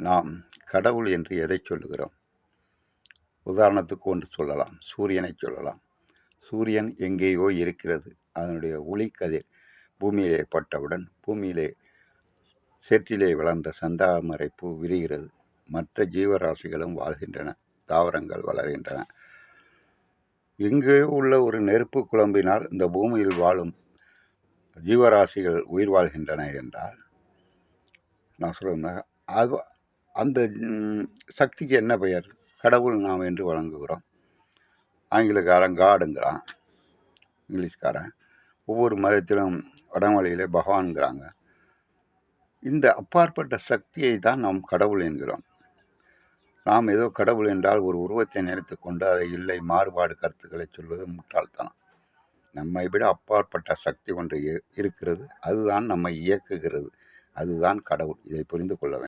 நாம் கடவுள் என்று எதைச் சொல்லுகிறோம்? உதாரணத்துக்கு ஒன்று சொல்லலாம். சூரியனைச் சொல்லலாம். சூரியன் எங்கேயோ இருக்கிறது. அதனுடைய ஒளிக்கதிர் பூமியிலே பட்டவுடன் பூமியிலே சேற்றிலே வளர்ந்த செந்தாமரை பூ விரிகிறது. மற்ற ஜீவராசிகளும் வாழ்கின்றன. தாவரங்கள் வளர்கின்றன. எங்கேயோ உள்ள ஒரு நெருப்பு குழம்பினால் இந்த பூமியில் வாழும் ஜீவராசிகள் உயிர் வாழ்கின்றன என்றால் நான் சொல்லுவேன், அது அந்த சக்திக்கு என்ன பெயர்? கடவுள் நாம் என்று வழங்குகிறோம். ஆங்கிலக்காரன் காடுங்கிறான், இங்கிலீஷ்காரன். ஒவ்வொரு மதத்திலும் வடமொழியிலே பகவான்கிறாங்க. இந்த அப்பாற்பட்ட சக்தியை தான் நாம் கடவுள் என்கிறோம். நாம் ஏதோ கடவுள் என்றால் ஒரு உருவத்தை நினைத்து கொண்டு அதை இல்லை மாறுபாடு கருத்துக்களை சொல்வது முட்டாள்தனம். நம்மை விட அப்பாற்பட்ட சக்தி ஒன்று இருக்கிறது. அதுதான் நம்மை இயக்குகிறது. அதுதான் கடவுள். இதை புரிந்து கொள்ள வேண்டும்.